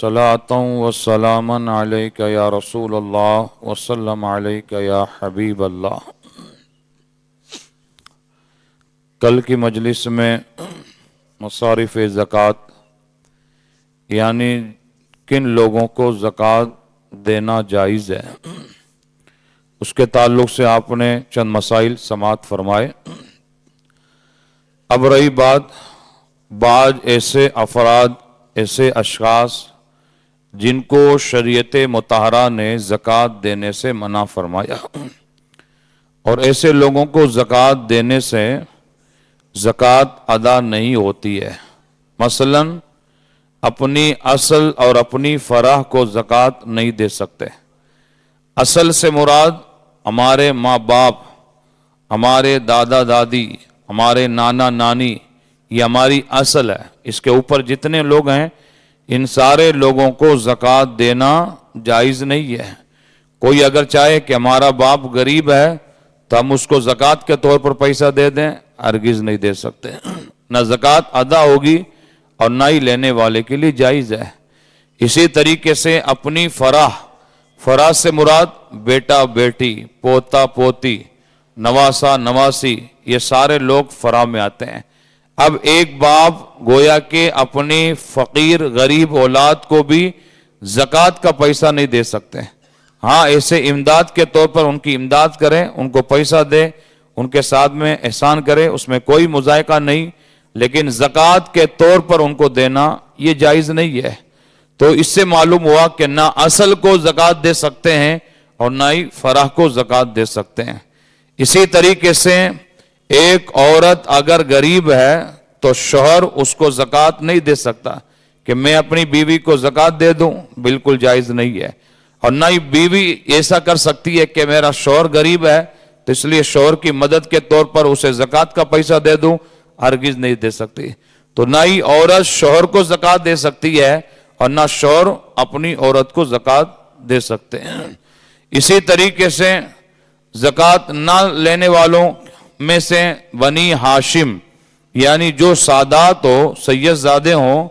सलातन व सलामन अलैका या रसूल अल्लाह वसल्लम अलैका या हबीब अल्लाह। कल की मजलिस में मसारिफ ज़कात यानी किन लोगों को ज़कात देना जायज़ है, उसके ताल्लुक़ से आपने चंद मसाइल समाअत फरमाए। अब रही बात बाज़ ऐसे अफराद, ऐसे अशख़ास जिनको शरीयत मुतहरा ने ज़कात देने से मना फरमाया, और ऐसे लोगों को ज़कात देने से ज़कात अदा नहीं होती है। मसलन अपनी असल और अपनी फ़राह को ज़कात नहीं दे सकते। असल से मुराद हमारे माँ बाप, हमारे दादा दादी, हमारे नाना नानी, ये हमारी असल है। इसके ऊपर जितने लोग हैं इन सारे लोगों को ज़कात देना जायज़ नहीं है। कोई अगर चाहे कि हमारा बाप गरीब है तो हम उसको ज़कात के तौर पर पैसा दे दें, हरगिज़ नहीं दे सकते। न ज़कात अदा होगी और न ही लेने वाले के लिए जायज़ है। इसी तरीके से अपनी फराह से मुराद बेटा बेटी, पोता पोती, नवासा नवासी, ये सारे लोग फराह में आते हैं। अब एक बाप गोया के अपनी फ़कीर गरीब औलाद को भी ज़कात का पैसा नहीं दे सकते। हाँ, ऐसे इमदाद के तौर पर उनकी इमदाद करें, उनको पैसा दे, उनके साथ में एहसान करें, उसमें कोई मुज़ायका नहीं, लेकिन ज़कात के तौर पर उनको देना ये जायज़ नहीं है। तो इससे मालूम हुआ कि ना असल को ज़कात दे सकते हैं और ना ही फ़राह को ज़कात दे सकते हैं। इसी तरीके से एक औरत अगर गरीब है तो शौहर उसको ज़कात नहीं दे सकता कि मैं अपनी बीवी को ज़कात दे दूं, बिल्कुल जायज़ नहीं है। और ना ही बीवी ऐसा कर सकती है कि मेरा शौहर गरीब है तो इसलिए शौहर की मदद के तौर पर उसे ज़कात का पैसा दे दूं, हरगिज़ नहीं दे सकती। तो ना ही औरत शौहर को ज़कात दे सकती है और ना शौहर अपनी औरत को ज़कात दे सकते हैं। इसी तरीके से ज़कात ना लेने वालों में से बनी हाशिम यानी जो सादात हो, सैयदजादे हों,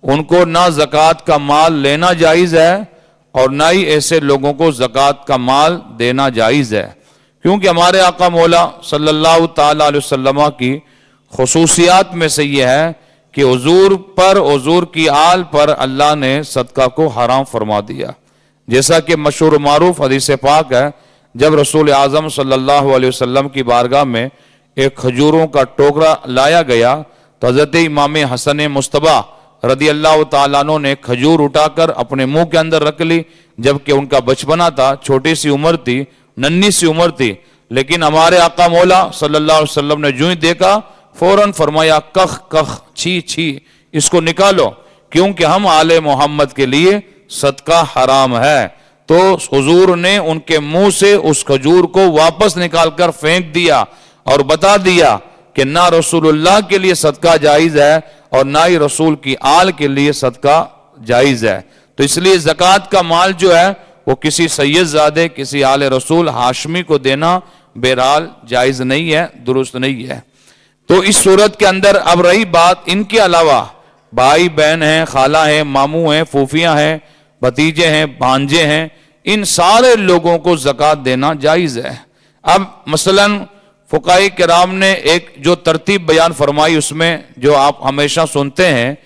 उनको ना ज़कात का माल लेना जायज़ है और ना ही ऐसे लोगों को ज़कात का माल देना जायज़ है। क्योंकि हमारे आका मौला सल्लल्लाहु ताला अलैहि वसल्लम की खुसूसियात में से यह है कि हुजूर की आल पर अल्लाह ने सदका को हराम फरमा दिया। जैसा कि मशहूर मारूफ हदीस पाक है, जब रसूल आज़म सल्लल्लाहु अलैहि वसल्लम की बारगाह में एक खजूरों का टोकरा लाया गया तो हज़रत इमाम हसन मुस्तबा रदी अल्लाह ताला अन्हु ने खजूर उठाकर अपने मुंह के अंदर रख ली, जबकि उनका बचपना था, छोटी सी उम्र थी, नन्ही सी उम्र थी। लेकिन हमारे आका मौला सल्लल्लाहु अलैहि वसल्लम ने जो ही देखा फौरन फरमाया कख कख, छी छी, इसको निकालो, क्योंकि हम आले मोहम्मद के लिए सदका हराम है। तो हुजूर ने उनके मुंह से उस खजूर को वापस निकालकर फेंक दिया और बता दिया कि ना रसूलुल्लाह के लिए सदका जायज़ है और ना ही रसूल की आल के लिए सदका जायज़ है। तो इसलिए ज़कात का माल जो है वो किसी सैयदजादे, किसी आले रसूल हाशमी को देना बहरहाल जायज़ नहीं है, दुरुस्त नहीं है। तो इस सूरत के अंदर अब रही बात, इनके अलावा भाई बहन हैं, खाला हैं, मामू हैं, फूफियाँ हैं, भतीजे हैं, भांजे हैं, इन सारे लोगों को ज़कात देना जायज़ है। अब मसलन फुकाहे किराम ने एक जो तरतीब बयान फरमाई, उसमें जो आप हमेशा सुनते हैं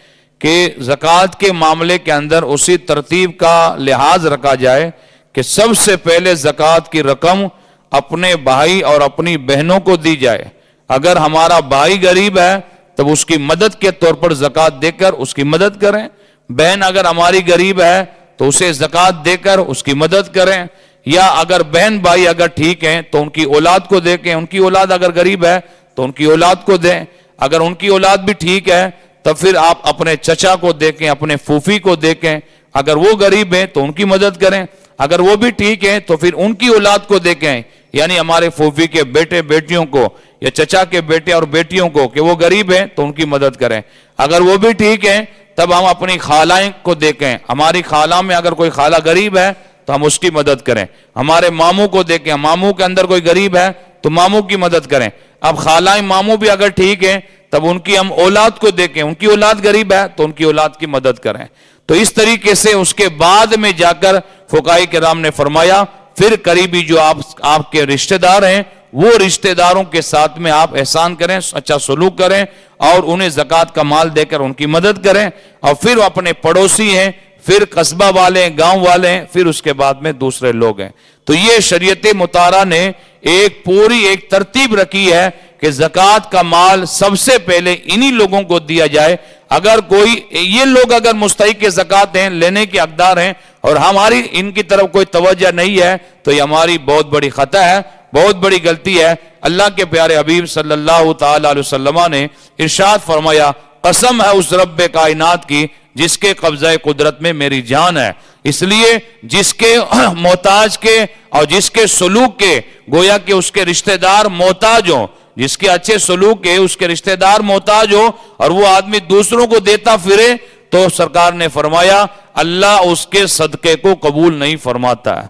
कि ज़कात के मामले के अंदर उसी तरतीब का लिहाज रखा जाए कि सबसे पहले ज़कात की रकम अपने भाई और अपनी बहनों को दी जाए। अगर हमारा भाई गरीब है तब उसकी मदद के तौर पर ज़कात देकर उसकी मदद करें, बहन अगर हमारी गरीब है तो उसे ज़कात देकर उसकी मदद करें, या अगर बहन भाई अगर ठीक हैं तो उनकी औलाद को देखें, उनकी औलाद अगर गरीब है तो उनकी औलाद को दें, अगर उनकी औलाद भी ठीक है तब फिर आप अपने चचा को देखें, अपने फूफी को देखें, अगर वो गरीब हैं तो उनकी मदद करें, अगर वो भी ठीक है तो फिर उनकी औलाद को देखें, यानी हमारे फूफी के बेटे बेटियों को या चचा के बेटे और बेटियों को कि वो गरीब हैं तो उनकी मदद करें, अगर वो भी ठीक है तब हम अपनी खालाएं को देखें, हमारी खाला में अगर कोई खाला गरीब है तो हम उसकी मदद करें, हमारे मामू को देखें, मामू के अंदर कोई गरीब है तो मामू की मदद करें। अब खालाएं मामू भी अगर ठीक है तब उनकी हम औलाद को देखें, उनकी औलाद गरीब है तो उनकी औलाद की मदद करें। تو اس طریقے سے اس کے بعد میں جا کر فقہاء کرام نے فرمایا پھر قریبی جو آپ کے رشتہ دار ہیں وہ رشتہ داروں کے ساتھ میں آپ احسان کریں، اچھا سلوک کریں اور انہیں زکوٰۃ کا مال دے کر ان کی مدد کریں، اور پھر اپنے پڑوسی ہیں، پھر قصبہ والے ہیں، گاؤں والے ہیں، پھر اس کے بعد میں دوسرے لوگ ہیں۔ تو یہ شریعت مطہرہ نے ایک ترتیب رکھی ہے کہ زکوٰۃ کا مال سب سے پہلے انہی لوگوں کو دیا جائے۔ اگر یہ لوگ اگر مستحق زکوٰۃ ہیں، لینے کے حقدار ہیں، اور ہماری ان کی طرف کوئی توجہ نہیں ہے، تو یہ ہماری بہت بڑی خطا ہے، بہت بڑی غلطی ہے۔ اللہ کے پیارے حبیب صلی اللہ تعالی علیہ وسلم نے ارشاد فرمایا، قسم ہے اس رب کائنات کی جس کے قبضہ قدرت میں میری جان ہے۔ اس لیے جس کے محتاج کے اور جس کے سلوک کے گویا کہ اس کے رشتہ دار محتاج ہوں، جس کے اچھے سلوک کے اس کے رشتہ دار محتاج ہو اور وہ آدمی دوسروں کو دیتا پھرے، تو سرکار نے فرمایا اللہ اس کے صدقے کو قبول نہیں فرماتا ہے۔